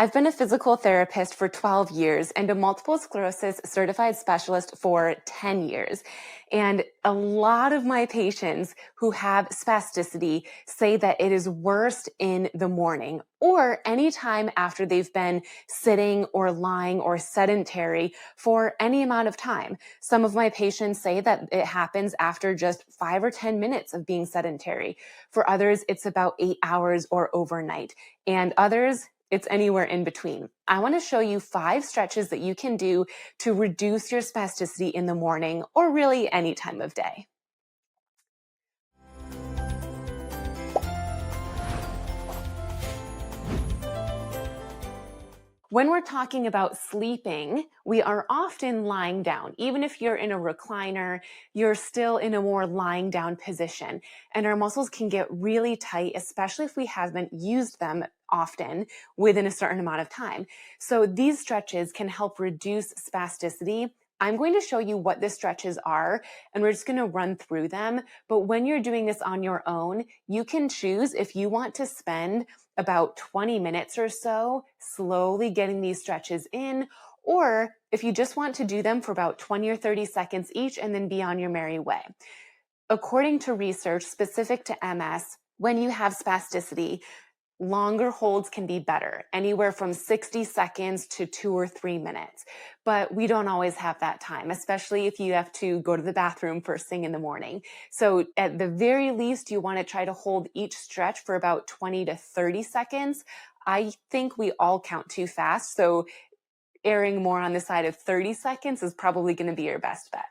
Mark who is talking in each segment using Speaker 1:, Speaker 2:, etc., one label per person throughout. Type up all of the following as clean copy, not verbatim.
Speaker 1: I've been a physical therapist for 12 years and a multiple sclerosis certified specialist for 10 years. And a lot of my patients who have spasticity say that it is worst in the morning or anytime after they've been sitting or lying or sedentary for any amount of time. Some of my patients say that it happens after just 5 or 10 minutes of being sedentary. For others, it's about 8 hours or overnight. And others, it's anywhere in between. I want to show you 5 stretches that you can do to reduce your spasticity in the morning or really any time of day. When we're talking about sleeping, we are often lying down. Even if you're in a recliner, you're still in a more lying down position. And our muscles can get really tight, especially if we haven't used them often within a certain amount of time. So these stretches can help reduce spasticity. I'm going to show you what the stretches are, and we're just going to run through them. But when you're doing this on your own, you can choose if you want to spend about 20 minutes or so, slowly getting these stretches in, or if you just want to do them for about 20 or 30 seconds each and then be on your merry way. According to research specific to MS, when you have spasticity, longer holds can be better, anywhere from 60 seconds to 2 or 3 minutes. But we don't always have that time, especially if you have to go to the bathroom first thing in the morning. So at the very least, you want to try to hold each stretch for about 20 to 30 seconds. I think we all count too fast, so erring more on the side of 30 seconds is probably going to be your best bet.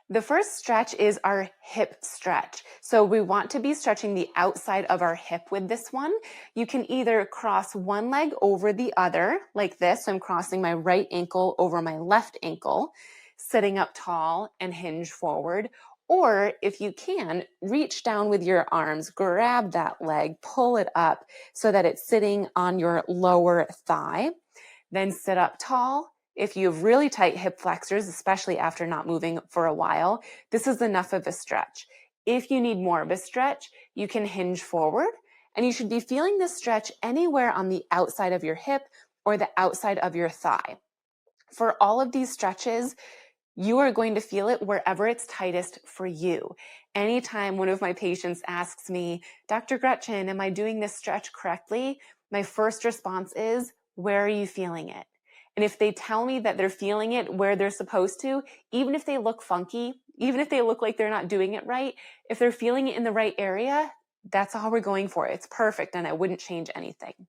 Speaker 1: The first stretch is our hip stretch. So we want to be stretching the outside of our hip with this one. You can either cross one leg over the other like this. So I'm crossing my right ankle over my left ankle, sitting up tall and hinge forward. Or if you can, reach down with your arms, grab that leg, pull it up so that it's sitting on your lower thigh. Then sit up tall. If you have really tight hip flexors, especially after not moving for a while, this is enough of a stretch. If you need more of a stretch, you can hinge forward, and you should be feeling this stretch anywhere on the outside of your hip or the outside of your thigh. For all of these stretches, you are going to feel it wherever it's tightest for you. Anytime one of my patients asks me, Dr. Gretchen, am I doing this stretch correctly? My first response is, where are you feeling it? And if they tell me that they're feeling it where they're supposed to, even if they look funky, even if they look like they're not doing it right, if they're feeling it in the right area, that's all we're going for. It's perfect, and I wouldn't change anything.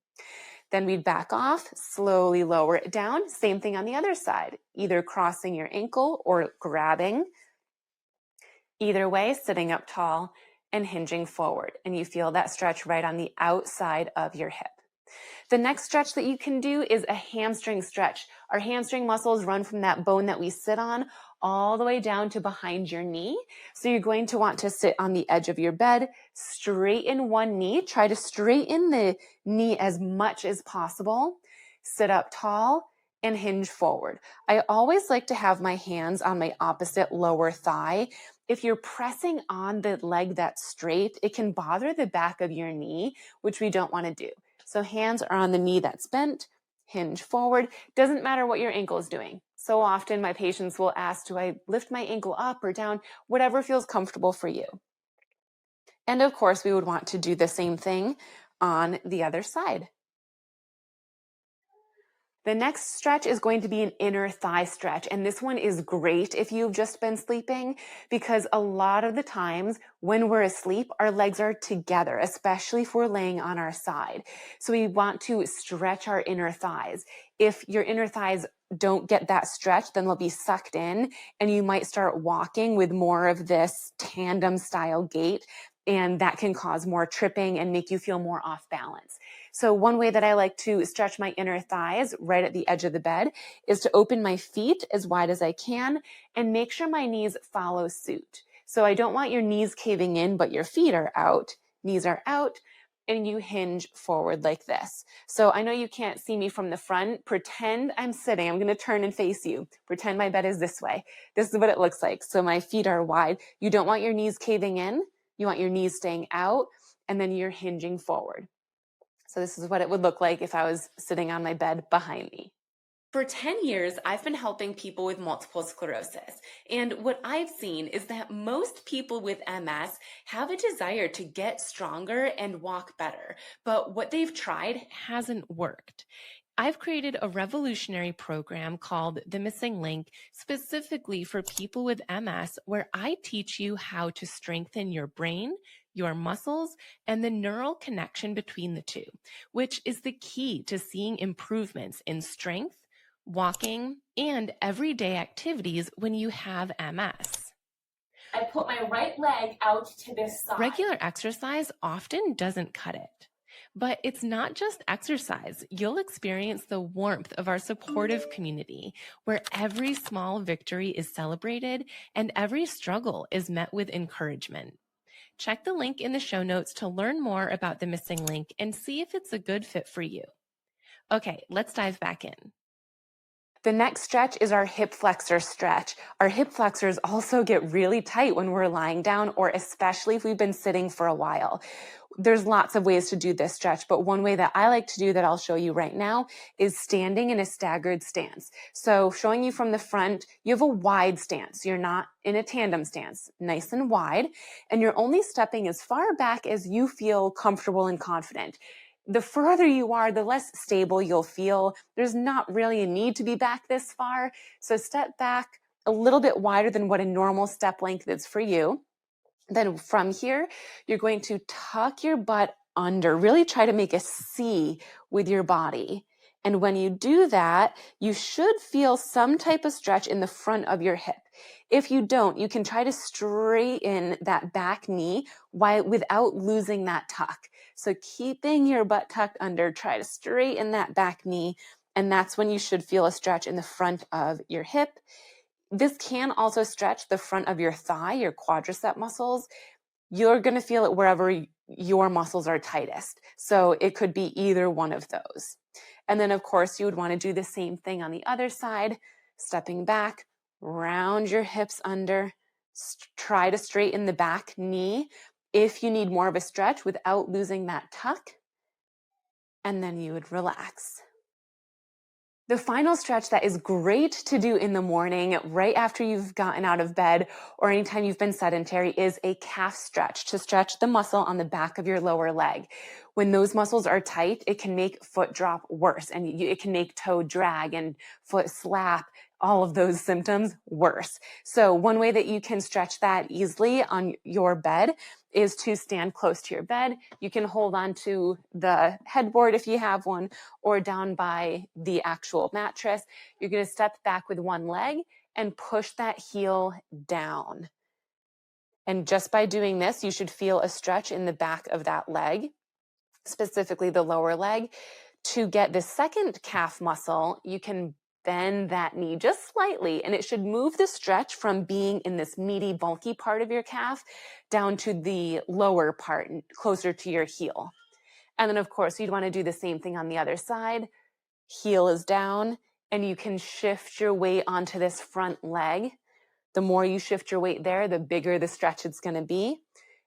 Speaker 1: Then we'd back off, slowly lower it down. Same thing on the other side, either crossing your ankle or grabbing. Either way, sitting up tall and hinging forward. And you feel that stretch right on the outside of your hip. The next stretch that you can do is a hamstring stretch. Our hamstring muscles run from that bone that we sit on all the way down to behind your knee. So you're going to want to sit on the edge of your bed, straighten one knee, try to straighten the knee as much as possible, sit up tall, and hinge forward. I always like to have my hands on my opposite lower thigh. If you're pressing on the leg that's straight, it can bother the back of your knee, which we don't want to do. So hands are on the knee that's bent, hinge forward. Doesn't matter what your ankle is doing. So often my patients will ask, do I lift my ankle up or down? Whatever feels comfortable for you. And of course, we would want to do the same thing on the other side. The next stretch is going to be an inner thigh stretch. And this one is great if you've just been sleeping, because a lot of the times when we're asleep, our legs are together, especially if we're laying on our side. So we want to stretch our inner thighs. If your inner thighs don't get that stretch, then they'll be sucked in and you might start walking with more of this tandem style gait. And that can cause more tripping and make you feel more off balance. So one way that I like to stretch my inner thighs right at the edge of the bed is to open my feet as wide as I can and make sure my knees follow suit. So I don't want your knees caving in, but your feet are out. Knees are out, and you hinge forward like this. So I know you can't see me from the front. Pretend I'm sitting. I'm going to turn and face you. Pretend my bed is this way. This is what it looks like. So my feet are wide. You don't want your knees caving in. You want your knees staying out, and then you're hinging forward. So this is what it would look like if I was sitting on my bed behind me. For 10 years, I've been helping people with multiple sclerosis. And what I've seen is that most people with MS have a desire to get stronger and walk better, but what they've tried hasn't worked. I've created a revolutionary program called The Missing Link specifically for people with MS, where I teach you how to strengthen your brain, your muscles, and the neural connection between the two, which is the key to seeing improvements in strength, walking, and everyday activities when you have MS. I put my right leg out to this side. Regular exercise often doesn't cut it. But it's not just exercise. You'll experience the warmth of our supportive community, where every small victory is celebrated and every struggle is met with encouragement. Check the link in the show notes to learn more about The Missing Link and see if it's a good fit for you. Okay, let's dive back in. The next stretch is our hip flexor stretch. Our hip flexors also get really tight when we're lying down, or especially if we've been sitting for a while. There's lots of ways to do this stretch, but one way that I like to do that I'll show you right now is standing in a staggered stance. So showing you from the front, you have a wide stance. You're not in a tandem stance, nice and wide, and you're only stepping as far back as you feel comfortable and confident. The further you are, the less stable you'll feel. There's not really a need to be back this far. So step back a little bit wider than what a normal step length is for you. Then from here, you're going to tuck your butt under, really try to make a C with your body. And when you do that, you should feel some type of stretch in the front of your hip. If you don't, you can try to straighten that back knee without losing that tuck. So keeping your butt tucked under, try to straighten that back knee. And that's when you should feel a stretch in the front of your hip. This can also stretch the front of your thigh, your quadricep muscles. You're going to feel it wherever your muscles are tightest. So it could be either one of those. And then, of course, you would want to do the same thing on the other side, stepping back, round your hips under, try to straighten the back knee if you need more of a stretch without losing that tuck. And then you would relax. The final stretch that is great to do in the morning, right after you've gotten out of bed or anytime you've been sedentary, is a calf stretch to stretch the muscle on the back of your lower leg. When those muscles are tight, it can make foot drop worse, and it can make toe drag and foot slap, all of those symptoms worse. So one way that you can stretch that easily on your bed is to stand close to your bed. You can hold on to the headboard if you have one, or down by the actual mattress. You're going to step back with one leg and push that heel down. And just by doing this, you should feel a stretch in the back of that leg, specifically the lower leg. To get the second calf muscle, you can bend that knee just slightly, and it should move the stretch from being in this meaty, bulky part of your calf down to the lower part, closer to your heel. And then, of course, you'd want to do the same thing on the other side. Heel is down, and you can shift your weight onto this front leg. The more you shift your weight there, the bigger the stretch it's going to be.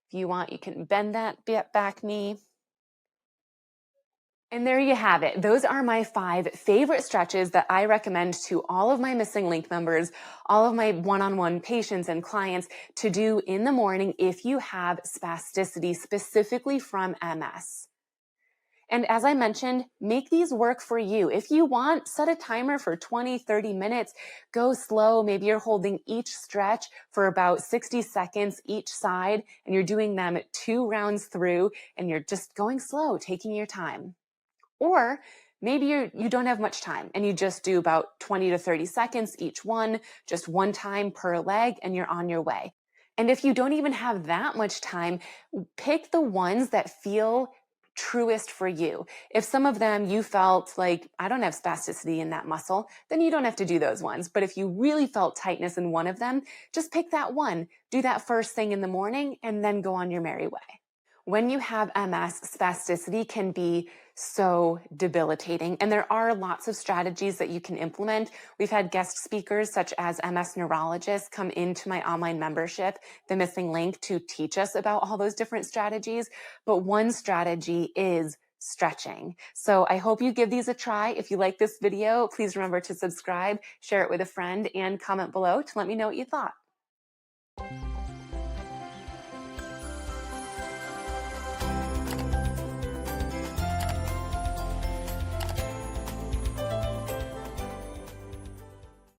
Speaker 1: If you want, you can bend that back knee. And there you have it. Those are my 5 favorite stretches that I recommend to all of my Missing Link members, all of my one-on-one patients and clients to do in the morning if you have spasticity, specifically from MS. And as I mentioned, make these work for you. If you want, set a timer for 20, 30 minutes. Go slow. Maybe you're holding each stretch for about 60 seconds each side, and you're doing them 2 rounds through, and you're just going slow, taking your time. Or maybe you don't have much time and you just do about 20 to 30 seconds each one, just one time per leg, and you're on your way. And if you don't even have that much time, pick the ones that feel truest for you. If some of them you felt like, I don't have spasticity in that muscle, then you don't have to do those ones. But if you really felt tightness in one of them, just pick that one. Do that first thing in the morning and then go on your merry way. When you have MS, spasticity can be so debilitating, and there are lots of strategies that you can implement. We've had guest speakers such as MS neurologists come into my online membership, The Missing Link, to teach us about all those different strategies. But one strategy is stretching. So I hope you give these a try. If you like this video, please remember to subscribe, share it with a friend, and comment below to let me know what you thought.